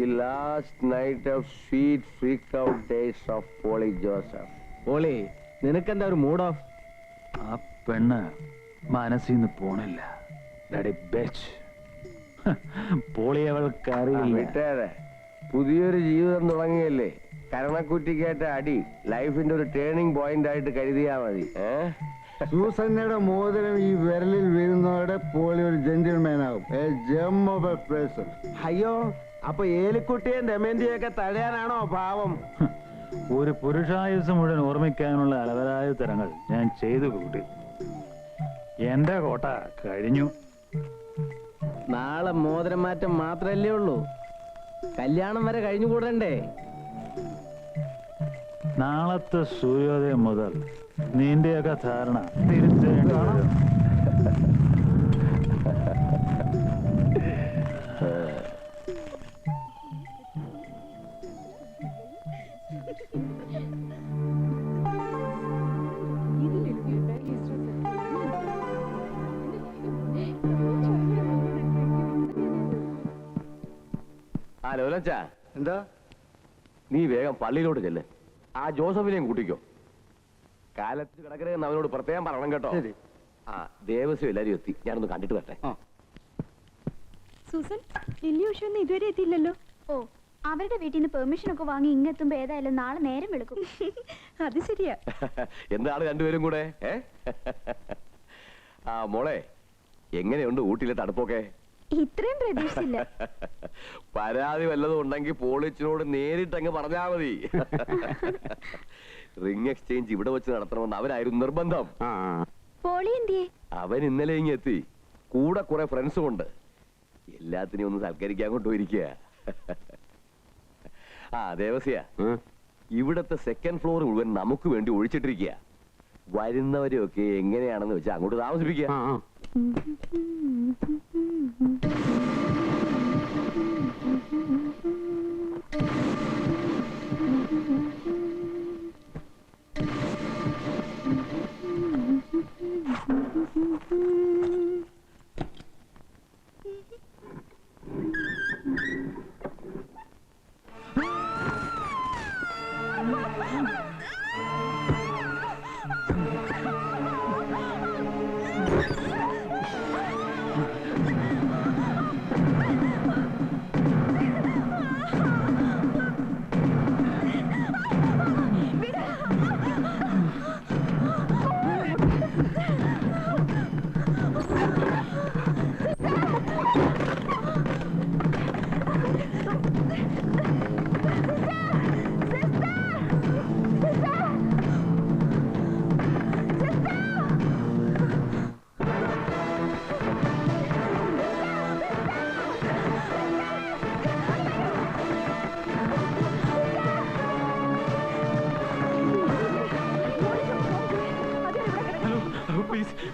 The last night of sweet freak out days of Polly Joseph. Polly നിനക്കെന്താ ഒരു mood off? ആ പെണ്ണ് മനസ്സിന്ന് പോണില്ല. പോളി അവൾക്കറിയില്ല. വിട്ടേരെ, പുതിയൊരു ജീവിതം തുടങ്ങിയല്ലേ. കരണക്കുറ്റിക്കേറ്റ അടി ലൈഫിന്റെ ഒരു ടേണിംഗ് പോയിന്റ് ആയിട്ട് കരുതിയാ മതി. സൂസന്നയുടെ മോതിരം ഈ വിരലിൽ വീഴുന്നതോടെ പോളി ഒരു ജെന്റിൽമാൻ ആകും. അയ്യോ, അപ്പൊ ഏലിക്കുട്ടിയും ദമയന്തിയൊക്കെ തടയാനാണോ ഭാവം? ഒരു പുരുഷായുസ് മുഴുവൻ ഓർമ്മിക്കാനുള്ള അലവരായ തരങ്ങൾ ഞാൻ ചെയ്തു കൂട്ടി. എന്റെ കോട്ട കഴിഞ്ഞു. നാളെ മോതിരം മാറ്റം മാത്രല്ലേ ഉള്ളൂ, കല്യാണം വരെ കഴിഞ്ഞു കൂടണ്ടേ? നാളത്തെ സൂര്യോദയം മുതൽ നിന്റെയൊക്കെ ധാരണ തിരിച്ചേണ്ടി വരും. ലോലച്ചാ, എന്താ? നീ വേഗം പള്ളിയിലോട്ട് ചെല്ല്. ആ ജോസഫിനെയും കൂട്ടിക്കോ. കാലത്ത് കിടക്കരുതെന്ന് അവനോട് പ്രത്യേകം പറയണം കേട്ടോ. ആ ദേവസ്വം എല്ലാരും എത്തി, ഞാനൊന്ന് കണ്ടിട്ട് വരട്ടെ. സൂസൻ, ലില്ലി ഉഷൊന്നും ഇതുവരെ എത്തിയില്ലല്ലോ. ഓ, അവരുടെ വീട്ടിൽ നിന്ന് പെർമിഷൻ ഒക്കെ വാങ്ങി ഇങ്ങെത്തുമ്പോ ഏതായാലും നാളെ നേരം വെളുക്കും. അത് ശരിയാ. എന്താണ് രണ്ടുപേരും കൂടെ? ആ മോളെ, എങ്ങനെയുണ്ട് ഊട്ടിയിലെ തണുപ്പൊക്കെ? ഇത്രയും പ്രതീക്ഷിച്ചില്ല. പരാതി വല്ലതും ഉണ്ടെങ്കിൽ പോളിച്ചിനോട് നേരിട്ടങ്ങ് പറഞ്ഞാ മതി. റിംഗ് എക്സ്ചേഞ്ച് ഇവിടെ വെച്ച് നടത്തണമെന്ന് അവരായിരുന്നു നിർബന്ധം. പോളി എന്തിയെ? അവൻ ഇന്നലെ ഇങ്ങ് എത്തി, കൂടെ കുറെ ഫ്രണ്ട്സും ഉണ്ട്. എല്ലാത്തിനെയും ഒന്ന് സൽക്കരിക്കാൻ കൊണ്ടുപോയിരിക്കുക. ആ ദേവസ്യ, ഇവിടത്തെ സെക്കൻഡ് ഫ്ലോർ മുഴുവൻ നമുക്ക് വേണ്ടി ഒഴിച്ചിട്ടിരിക്കുക. വരുന്നവരെയൊക്കെ എങ്ങനെയാണെന്ന് വെച്ചാൽ അങ്ങോട്ട് താമസിപ്പിക്കുക.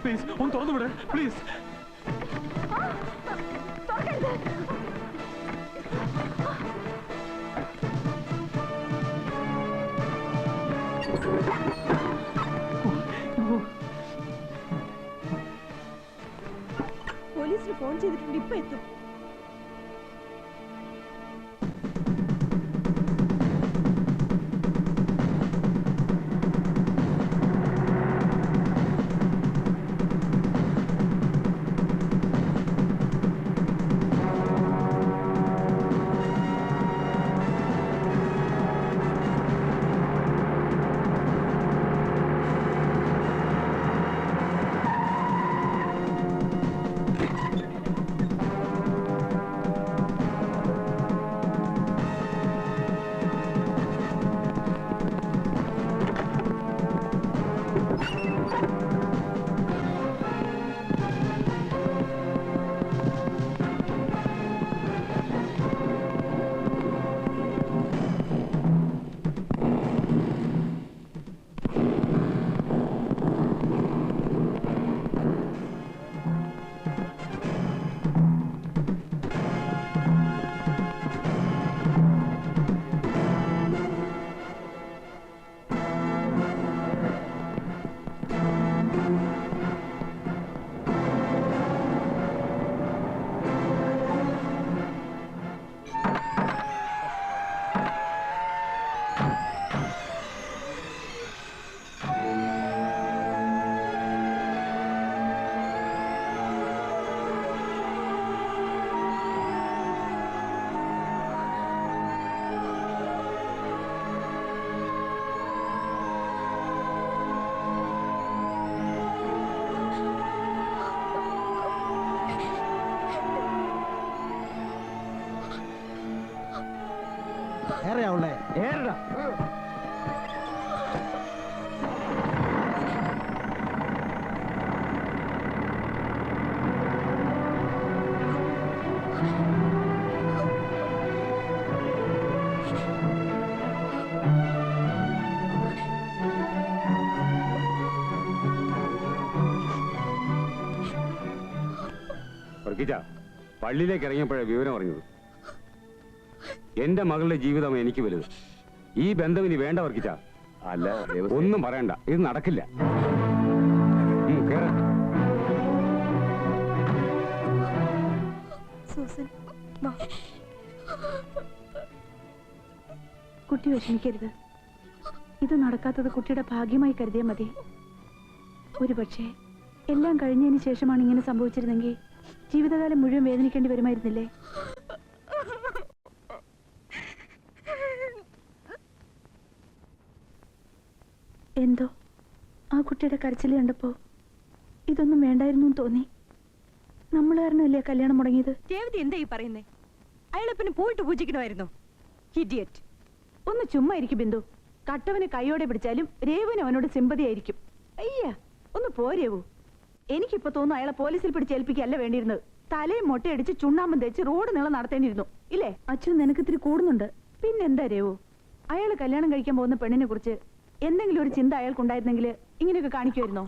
പ്ലീസ് ഒന്ന് തുറന്നു വിട പ്ലീസ്. പോലീസിന് ഫോൺ ചെയ്തിട്ടുണ്ട്, ഇപ്പൊ എത്തും. ഏറെയാവുള്ളേ ഏറടാ. വർഗീച്ച പള്ളിയിലേക്ക് ഇറങ്ങിയപ്പോഴേ വിവരം അറിഞ്ഞത്. എന്റെ മകളുടെ ജീവിതം എനിക്ക് വലുത്. ഈ ബന്ധം ഇനി വേണ്ട വർഗീച്ച. അല്ല ദേവസ്വം, ഒന്നും പറയണ്ട, ഇത് നടക്കില്ല. കേറ്. സൂസൻ വാ. കുട്ടി വിഷമിക്കരുത്. ഇത് നടക്കാത്തത് കുട്ടിയുടെ ഭാഗ്യമായി കരുതിയാൽ മതി. ഒരുപക്ഷെ എല്ലാം കഴിഞ്ഞതിന് ശേഷമാണ് ഇങ്ങനെ സംഭവിച്ചിരുന്നെങ്കിൽ ജീവിതകാലം മുഴുവൻ വേദനിക്കേണ്ടി വരുമായിരുന്നില്ലേ? എന്തോ ആ കുട്ടിയുടെ കരച്ചിൽ കണ്ടപ്പോ ഇതൊന്നും വേണ്ടായിരുന്നു തോന്നി. നമ്മൾ കാരണമല്ലേ കല്യാണം മുടങ്ങിയത്? രേവതി എന്താ ഈ പറയുന്നേ? അയാളെ പിന്നെ പോയിട്ട് പൂജിക്കണമായിരുന്നു. ഇഡിയറ്റ്. ഒന്ന് ചുമ്മാ ഇരിക്കും ബിന്ദു. കട്ടവന് കൈയോടെ പിടിച്ചാലും രേവുവിന് അവനോട് സിമ്പതി ആയിരിക്കും. അയ്യ ഒന്ന് പോരേവു. എനിക്കിപ്പോ തോന്നുന്നു അയാളെ പോലീസിൽ പിടിച്ചേൽപ്പിക്കല്ല വേണ്ടിയിരുന്നത്. തലയും മൊട്ടയടിച്ച് ചുണ്ണാമ്പം തേച്ച് റോഡ് നീളം നടത്തേണ്ടിയിരുന്നു. ഇല്ലേ? അച്ഛൻ നിനക്ക് ഇത്തിരി കൂടുന്നുണ്ട്. പിന്നെന്താ രേവു, അയാൾ കല്യാണം കഴിക്കാൻ പോകുന്ന പെണ്ണിനെ കുറിച്ച് എന്തെങ്കിലും ഒരു ചിന്ത അയാൾക്കുണ്ടായിരുന്നെങ്കിൽ ഇങ്ങനെയൊക്കെ കാണിക്കുമായിരുന്നോ?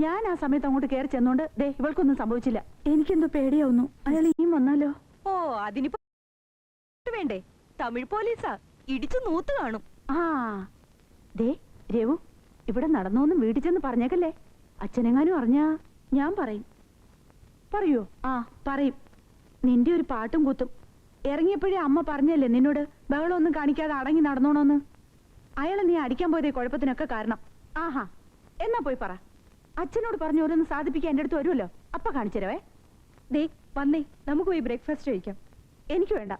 ഞാൻ ആ സമയത്ത് അങ്ങോട്ട് കയറി ചെന്നോണ്ട് ദേ ഇവൾക്കൊന്നും സംഭവിച്ചില്ല. എനിക്കെന്തോ പേടിയാവുന്നു. അയാൾ ഇനിയും വന്നാലോ? ഓ അതിനിപ്പോ വേണ്ടേ? തമിഴ് പോലീസാ, ഇടിച്ചു നൂത്ത് കാണും. ആ ദേ രേവു, ഇവിടെ നടന്നോന്നും വീട്ടിൽ ചെന്ന് പറഞ്ഞേക്കല്ലേ. അച്ഛനെങ്ങാനും അറിഞ്ഞാ ഞാൻ പറയും. പറയോ? ആ പറയും. നിന്റെ ഒരു പാട്ടും കൂത്തും. ഇറങ്ങിയപ്പോഴേ അമ്മ പറഞ്ഞല്ലേ നിന്നോട് ബഹളമൊന്നും കാണിക്കാതെ അടങ്ങി നടന്നോണോന്ന്. അയാളെ നീ അടിക്കാൻ പോയതേ കുഴപ്പത്തിനൊക്കെ കാരണം. ആഹാ, എന്നാ പോയി പറ. അച്ഛനോട് പറഞ്ഞു ഓരോന്ന് സാധിപ്പിക്കാൻ എൻ്റെ അടുത്ത് വരുമല്ലോ, അപ്പ കാണിച്ചരവേ. ദേ വന്നേ, നമുക്ക് പോയി ബ്രേക്ക്ഫാസ്റ്റ് കഴിക്കാം. എനിക്ക് വേണ്ട.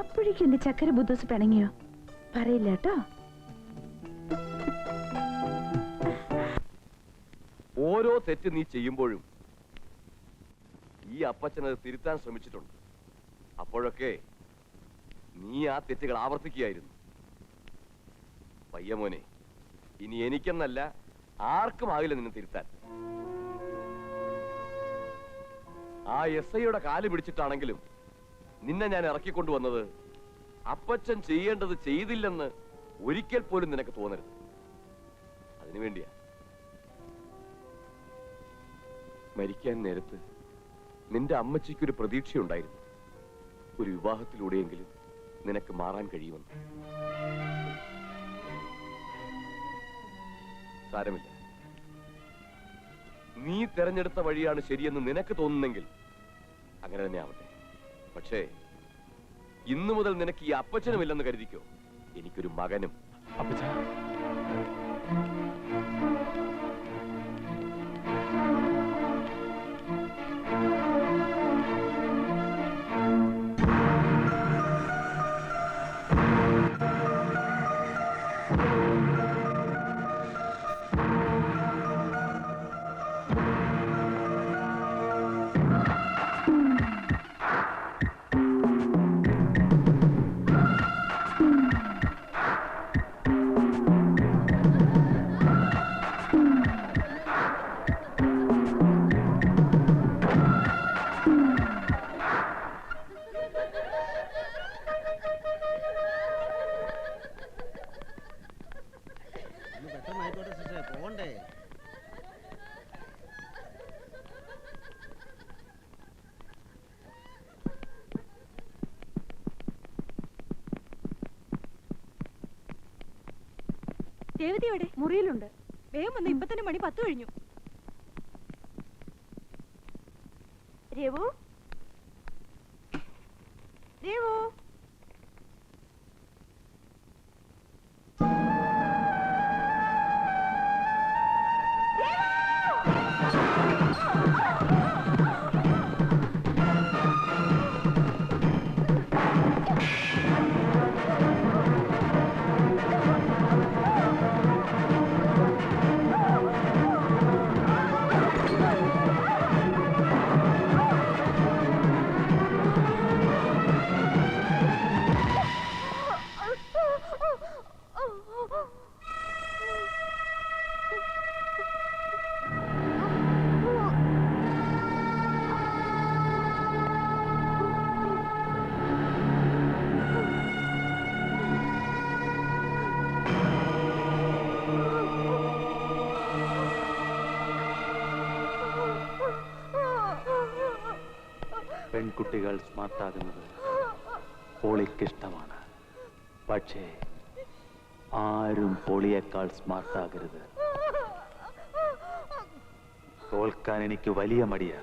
അപ്പോഴേക്കും എന്റെ ചക്കര ബുദ്ധൂസ് പിണങ്ങിയോ? പറയില്ല കേട്ടോ. ഓരോ തെറ്റ് നീ ചെയ്യുമ്പോഴും ഈ അപ്പച്ചനത് തിരുത്താൻ ശ്രമിച്ചിട്ടുണ്ട്. അപ്പോഴൊക്കെ നീ ആ തെറ്റുകൾ ആവർത്തിക്കുകയായിരുന്നു. പയ്യമോനെ, ഇനി എനിക്കെന്നല്ല ആർക്കും ആകില്ല നിന്നെ തിരുത്താൻ. ആ SIയുടെ കാല് പിടിച്ചിട്ടാണെങ്കിലും നിന്നെ ഞാൻ ഇറക്കിക്കൊണ്ടുവന്നത് അപ്പച്ചൻ ചെയ്യേണ്ടത് ചെയ്തില്ലെന്ന് ഒരിക്കൽ പോലും നിനക്ക് തോന്നരുത്. അതിനുവേണ്ടിയാ. മരിക്കാൻ നേരത്ത് നിന്റെ അമ്മച്ചിക്കൊരു പ്രതീക്ഷയുണ്ടായിരുന്നു. ഒരു വിവാഹത്തിലൂടെയെങ്കിലും നിനക്ക് മാറാൻ കഴിയുമെന്ന്. സാരമില്ല, നീ തെരഞ്ഞെടുത്ത വഴിയാണ് ശരിയെന്ന് നിനക്ക് തോന്നുന്നെങ്കിൽ അങ്ങനെ തന്നെ ആവട്ടെ. പക്ഷേ ഇന്നു മുതൽ നിനക്ക് ഈ അപ്പച്ചനുമില്ലെന്ന് കരുതിക്കോ. എനിക്കൊരു മകനും അപ്പച്ചൻ. പോണ്ടേ? രേവതി എവിടെ? മുറിയിലുണ്ട്. വേഗം വന്ന്, ഇപ്പൊ തന്നെ മണി 10 കഴിഞ്ഞു. രേവു, രേവു. പെൺകുട്ടികൾ സ്മാർട്ടാകുന്നത് പോളിക്കിഷ്ടമാണ്. പക്ഷേ ആരും പോളിയേക്കാൾ സ്മാർട്ടാകരുത്. തോൽക്കാൻ എനിക്ക് വലിയ മടിയാ.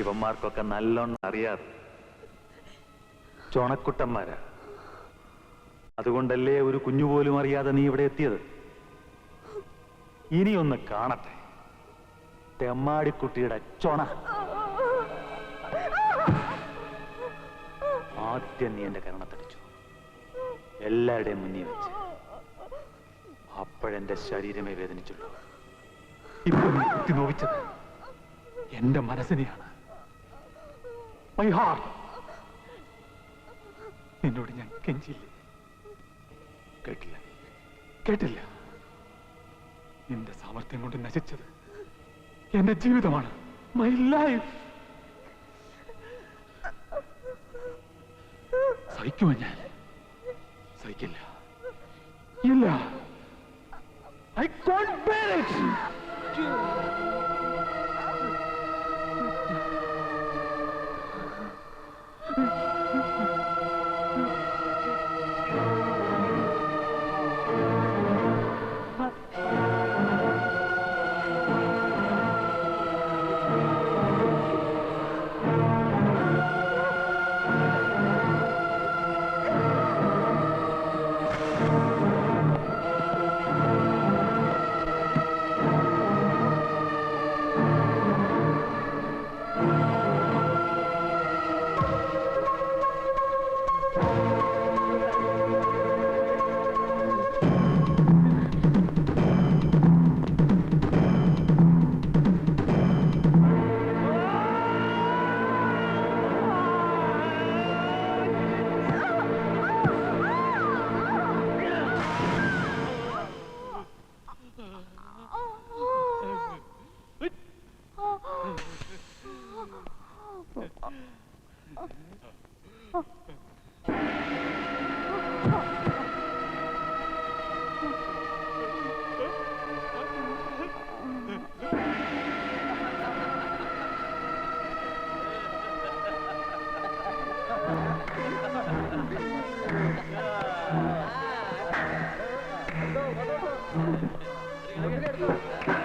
ഇവന്മാർക്കൊക്കെ നല്ലോണം അറിയാതെ ചൊണക്കുട്ടന്മാരാ. അതുകൊണ്ടല്ലേ ഒരു കുഞ്ഞുപോലും അറിയാതെ നീ ഇവിടെ എത്തിയത്. ഇനിയൊന്ന് കാണട്ടെ തെമ്മാടിക്കുട്ടിയുടെ ചൊണ. ആദ്യം നീ എന്റെ കരണത്തടിച്ചു, എല്ലാവരുടെയും മുന്നിൽ വെച്ച്. അപ്പോഴെന്റെ ശരീരമേ വേദനിച്ചുള്ളൂ. ഇപ്പൊ നീ കുത്തി നോവിച്ചത് എന്റെ മനസ്സിനെയാണ്. My heart. നിന്നോട് ഞാൻ കെഞ്ചില്ലേ? കേട്ടില്ല, കേട്ടില്ല. നിന്റെ സാമർത്ഥ്യം കൊണ്ട് നശിച്ചത് എന്റെ ജീവിതമാണ്. My life. സഹിക്കുമോ ഞാൻ? സഹിക്കില്ല. ഇല്ല. I can't bear it. ആ